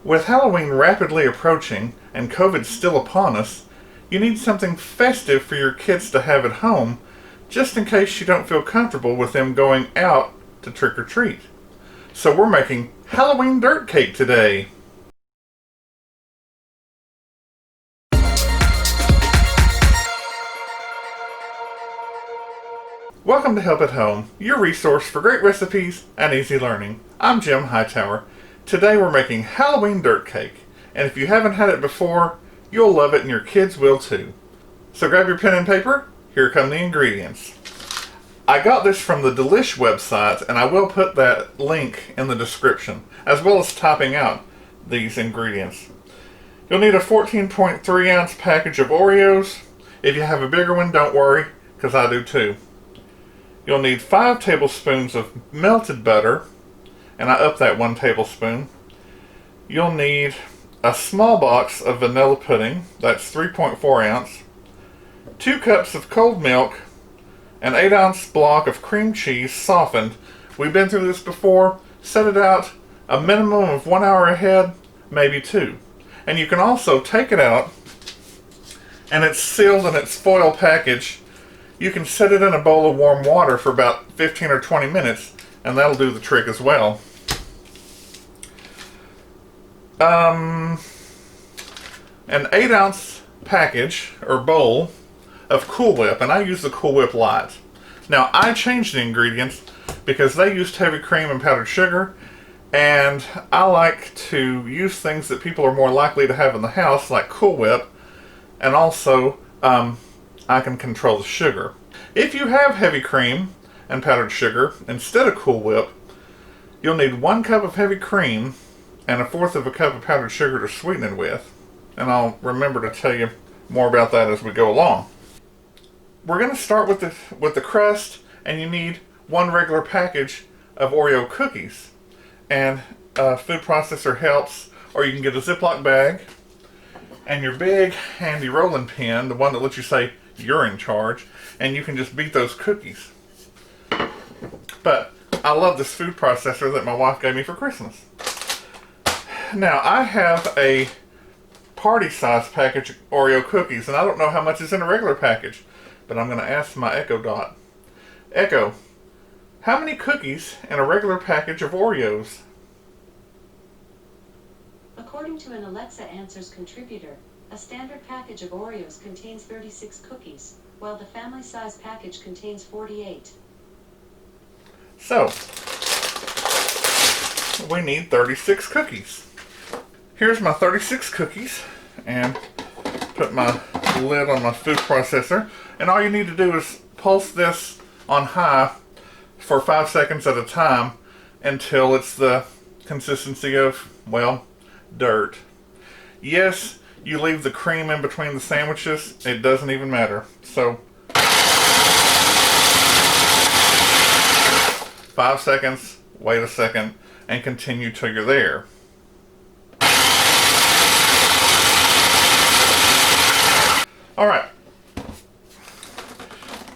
With Halloween rapidly approaching and COVID still upon us, you need something festive for your kids to have at home, just in case you don't feel comfortable with them going out to trick or treat. So we're making Halloween dirt cake today. Welcome to Help at Home, your resource for great recipes and easy learning. I'm Jim Hightower. Today we're making Halloween dirt cake, and if you haven't had it before, you'll love it and your kids will too. So grab your pen and paper, here come the ingredients. I got this from the Delish website, and I will put that link in the description, as well as typing out these ingredients. You'll need a 14.3 ounce package of Oreos. If you have a bigger one, don't worry, because I do too. You'll need 5 tablespoons of melted butter, and I upped that 1 tablespoon. You'll need a small box of vanilla pudding, that's 3.4 ounce, 2 cups of cold milk, an 8 ounce block of cream cheese softened. We've been through this before. Set it out a minimum of 1 hour ahead, maybe 2. And you can also take it out, and it's sealed in its foil package. You can set it in a bowl of warm water for about 15 or 20 minutes, and that'll do the trick as well. An 8 ounce package or bowl of Cool Whip, and I use the Cool Whip Lite. Now I changed the ingredients because they used heavy cream and powdered sugar, and I like to use things that people are more likely to have in the house, like Cool Whip, and also I can control the sugar. If you have heavy cream and powdered sugar instead of Cool Whip, you'll need 1 cup of heavy cream and 1/4 of a cup of powdered sugar to sweeten it with. And I'll remember to tell you more about that as we go along. We're going to start with the crust, and you need 1 regular package of Oreo cookies. And a food processor helps, or you can get a Ziploc bag and your big handy rolling pin, the one that lets you say you're in charge, and you can just beat those cookies. But I love this food processor that my wife gave me for Christmas. Now I have a party size package of Oreo cookies, and I don't know how much is in a regular package, but I'm going to ask my Echo Dot. Echo, how many cookies in a regular package of Oreos? According to an Alexa Answers contributor, a standard package of Oreos contains 36 cookies, while the family size package contains 48. So, we need 36 cookies. Here's my 36 cookies, and put my lid on my food processor, and all you need to do is pulse this on high for 5 seconds at a time until it's the consistency of, well, dirt. Yes, you leave the cream in between the sandwiches, it doesn't even matter. So 5 seconds, wait a second, and continue till you're there. Alright,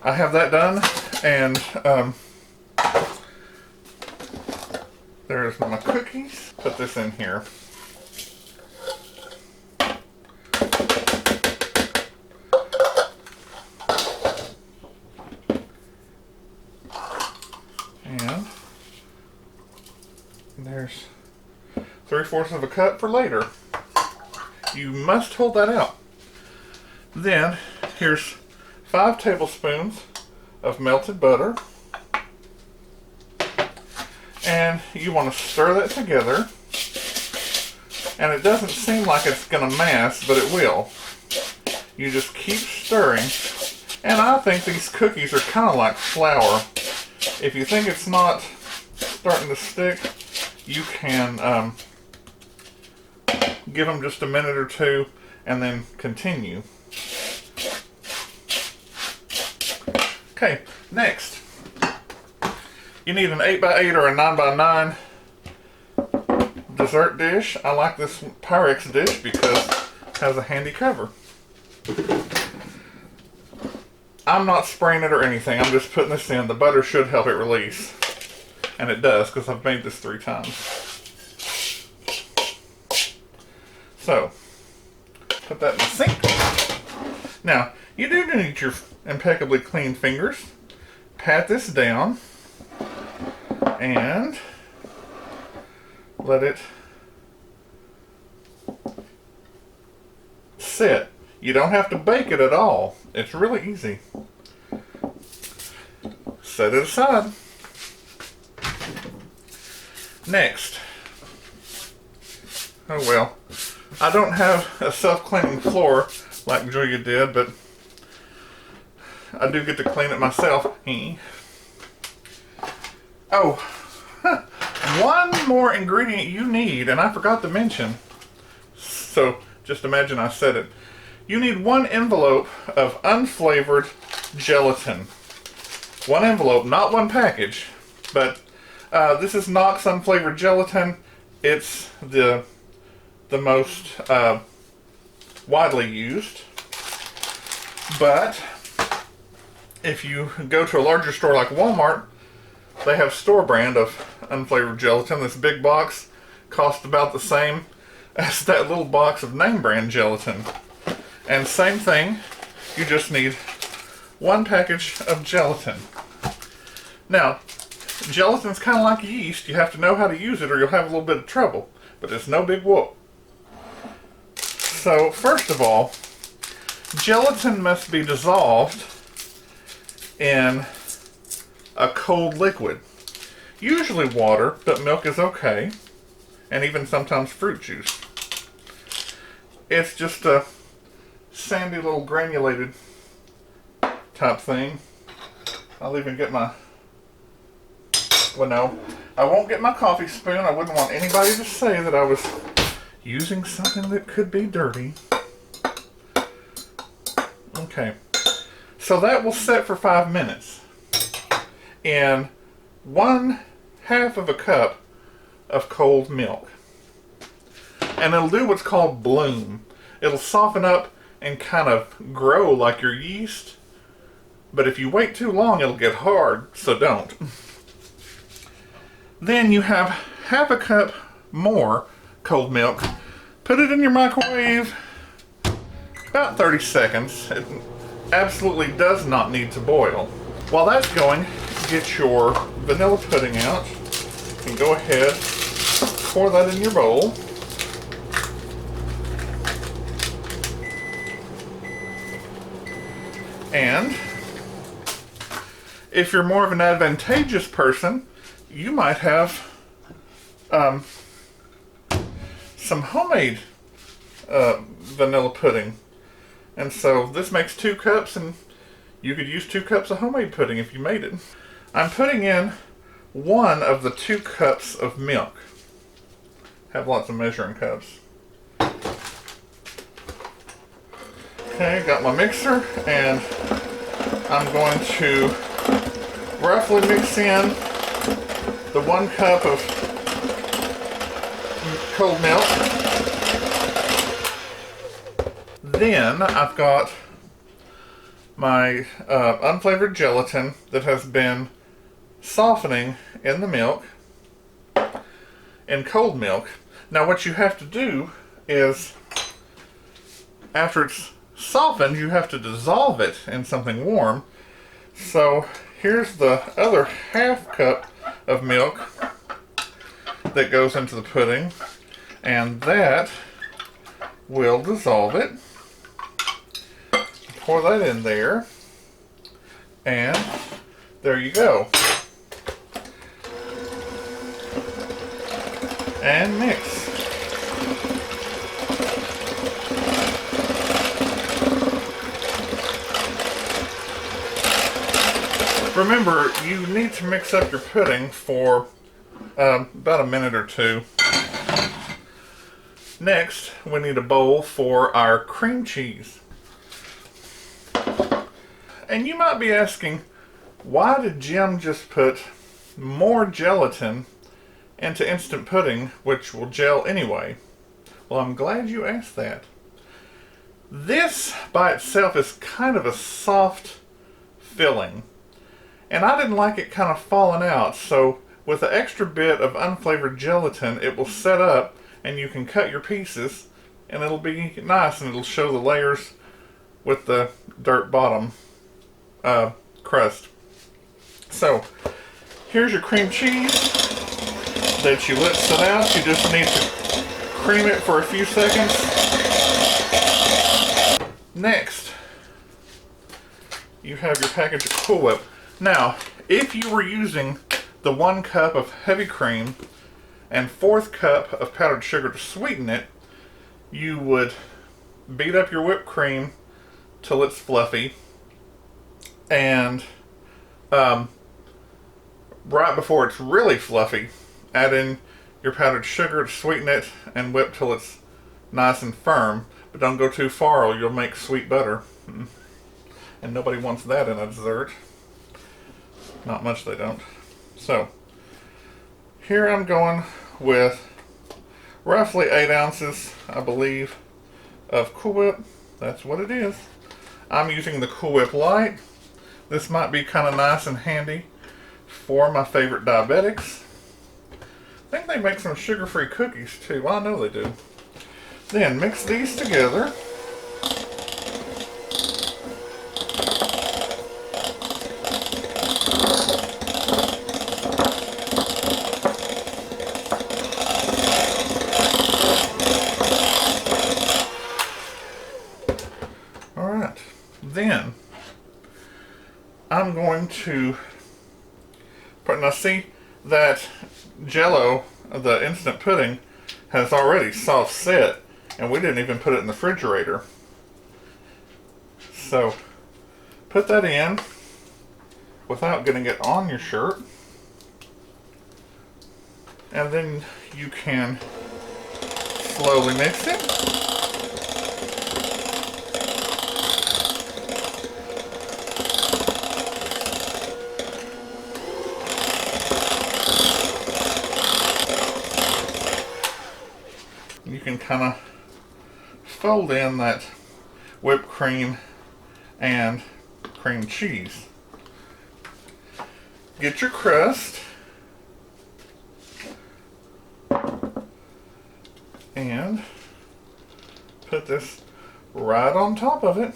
I have that done, and there's my cookies. Put this in here. And there's 3/4 of a cup for later. You must hold that out. Then here's 5 tablespoons of melted butter, and you want to stir that together. And it doesn't seem like it's going to mass, but it will. You just keep stirring, and I think these cookies are kind of like flour. If you think it's not starting to stick, you can give them just a minute or 2 and then continue. Okay, next, you need an 8x8 or a 9x9 dessert dish. I like this Pyrex dish because it has a handy cover. I'm not spraying it or anything, I'm just putting this in. The butter should help it release. And it does, because I've made this 3 times. So, put that in the sink. Now, you do need your impeccably clean fingers. Pat this down and let it sit. You don't have to bake it at all. It's really easy. Set it aside. Next. Oh well. I don't have a self-cleaning floor like Julia did, but I do get to clean it myself. Oh, one more ingredient you need, and I forgot to mention. So just imagine I said it. You need 1 envelope of unflavored gelatin. 1 envelope, not 1 package, but this is Knox Unflavored Gelatin. It's the most widely used. But if you go to a larger store like Walmart, they have store brand of unflavored gelatin. This big box costs about the same as that little box of name brand gelatin. And same thing, you just need 1 package of gelatin. Now, gelatin's kind of like yeast. You have to know how to use it or you'll have a little bit of trouble. But it's no big whoop. So, first of all, gelatin must be dissolved in a cold liquid. Usually water, but milk is okay. And even sometimes fruit juice. It's just a sandy little granulated type thing. I'll even get my... Well, no, I won't get my coffee spoon. I wouldn't want anybody to say that I was using something that could be dirty. Okay, so that will set for 5 minutes in 1/2 of a cup of cold milk. And it'll do what's called bloom. It'll soften up and kind of grow like your yeast. But if you wait too long, it'll get hard, so don't. Then you have 1/2 a cup more cold milk. Put it in your microwave about 30 seconds. It absolutely does not need to boil. While that's going, get your vanilla pudding out. You can go ahead, pour that in your bowl. And if you're more of an advantageous person, you might have some homemade vanilla pudding. And so this makes 2 cups, and you could use 2 cups of homemade pudding if you made it. I'm putting in 1 of the 2 cups of milk. Have lots of measuring cups. Okay, got my mixer, and I'm going to roughly mix in the 1 cup of cold milk. Then I've got my unflavored gelatin that has been softening in the milk, in cold milk. Now what you have to do is, after it's softened, you have to dissolve it in something warm. So here's the other 1/2 cup of milk that goes into the pudding, and that will dissolve it. Pour that in there, and there you go. And mix. Remember, you need to mix up your pudding for about a minute or 2. Next, we need a bowl for our cream cheese. And you might be asking, why did Jim just put more gelatin into instant pudding, which will gel anyway? Well, I'm glad you asked that. This by itself is kind of a soft filling. And I didn't like it kind of falling out, so with the extra bit of unflavored gelatin, it will set up and you can cut your pieces and it'll be nice, and it'll show the layers with the dirt bottom crust. So here's your cream cheese that you let sit out. You just need to cream it for a few seconds. Next, you have your package of Cool Whip. Now, if you were using the 1 cup of heavy cream and 1/4 cup of powdered sugar to sweeten it, you would beat up your whipped cream till it's fluffy, and right before it's really fluffy, add in your powdered sugar to sweeten it and whip till it's nice and firm. But don't go too far or you'll make sweet butter. And nobody wants that in a dessert. Not much they don't. So, here I'm going with roughly 8 ounces, I believe, of Cool Whip. That's what it is. I'm using the Cool Whip Lite. This might be kind of nice and handy for my favorite diabetics. I think they make some sugar-free cookies too. Well, I know they do. Then mix these together. Alright, then I'm going to put, now see that Jello, the instant pudding, has already soft set, and we didn't even put it in the refrigerator. So put that in without getting it on your shirt, and then you can slowly mix it. You can kind of fold in that whipped cream and cream cheese. Get your crust and put this right on top of it.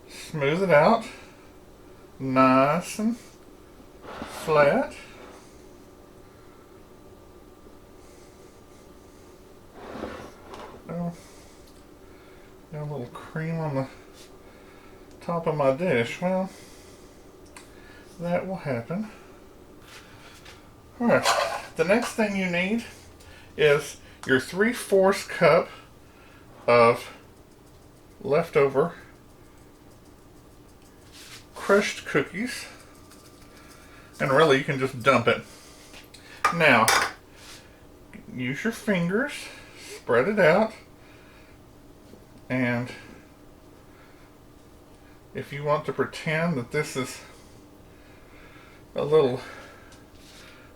Smooth it out, nice and flat. Oh, got a little cream on the top of my dish. Well, that will happen. Alright, the next thing you need is your 3/4 cup of leftover crushed cookies. And really, you can just dump it. Now, use your fingers, spread it out, and if you want to pretend that this is a little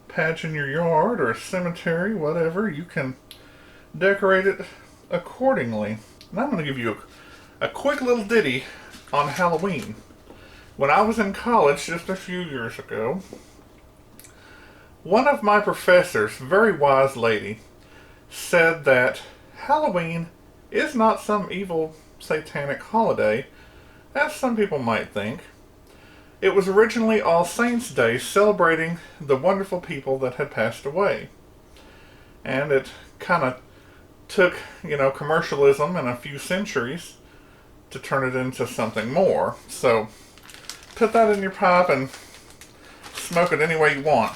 patch in your yard or a cemetery, whatever, you can decorate it accordingly. And I'm going to give you a quick little ditty on Halloween. When I was in college just a few years ago, one of my professors, very wise lady, said that Halloween is not some evil satanic holiday, as some people might think. It was originally All Saints' Day, celebrating the wonderful people that had passed away. And it kind of took, commercialism and a few centuries to turn it into something more. So put that in your pipe and smoke it any way you want.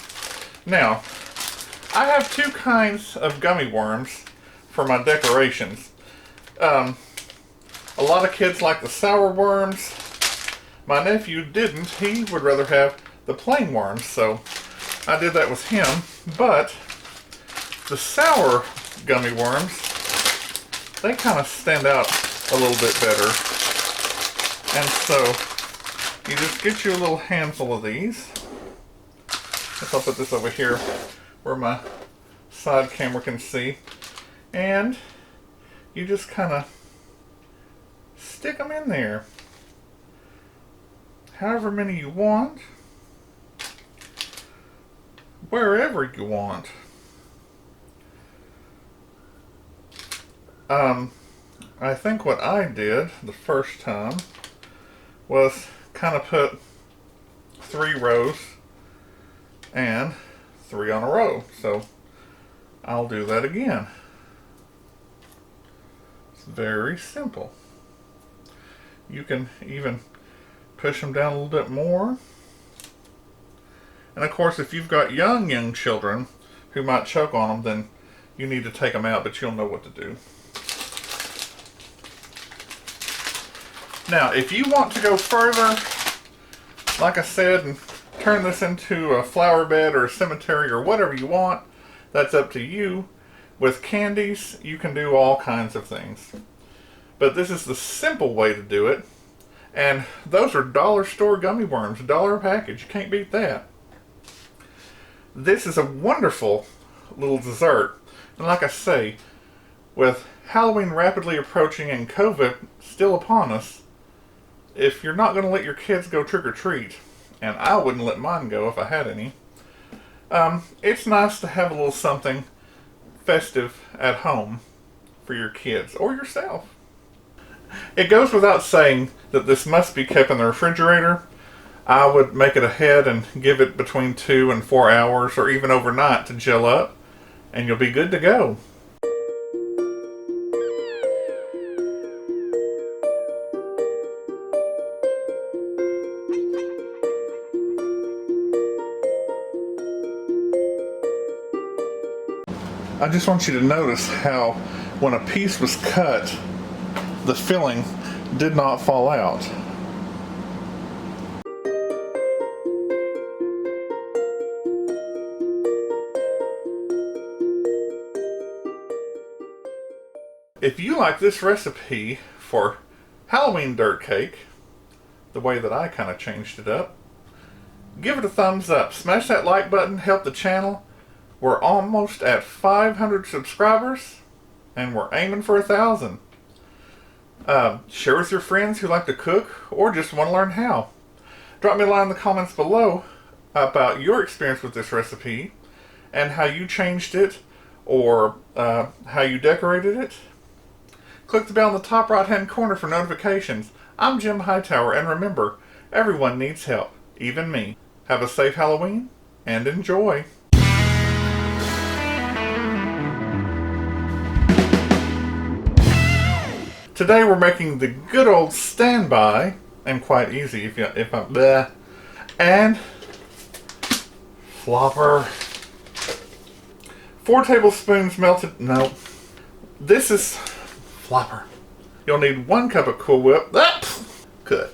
Now, I have 2 kinds of gummy worms for my decorations. A lot of kids like the sour worms. My nephew didn't. He would rather have the plain worms, so I did that with him. But the sour gummy worms, they kind of stand out a little bit better. And so you just get you a little handful of these. I'll put this over here where my side camera can see. And you just kind of stick them in there. However many you want. wherever you want. I think what I did the first time was kind of put 3 rows and 3 on a row. So I'll do that again. It's very simple. You can even push them down a little bit more. And of course, if you've got young children who might choke on them, then you need to take them out, but you'll know what to do. Now, if you want to go further, like I said, and turn this into a flower bed or a cemetery or whatever you want, that's up to you. With candies, you can do all kinds of things. But this is the simple way to do it. And those are dollar store gummy worms, $1 a package. You can't beat that. This is a wonderful little dessert. And like I say, with Halloween rapidly approaching and COVID still upon us, if you're not going to let your kids go trick-or-treat, and I wouldn't let mine go if I had any, it's nice to have a little something festive at home for your kids or yourself. It goes without saying that this must be kept in the refrigerator. I would make it ahead and give it between 2 and 4 hours or even overnight to gel up, and you'll be good to go. I just want you to notice how when a piece was cut, the filling did not fall out. If you like this recipe for Halloween dirt cake, the way that I kind of changed it up, give it a thumbs up. Smash that like button, help the channel. We're almost at 500 subscribers, and we're aiming for 1,000. Share with your friends who like to cook or just want to learn how. Drop me a line in the comments below about your experience with this recipe and how you changed it or how you decorated it. Click the bell in the top right hand corner for notifications. I'm Jim Hightower, and remember, everyone needs help, even me. Have a safe Halloween and enjoy. Today we're making the good old standby, and quite easy if I'm bleh, and flopper. 4 tablespoons melted, no, this is flopper. You'll need 1 cup of Cool Whip, good.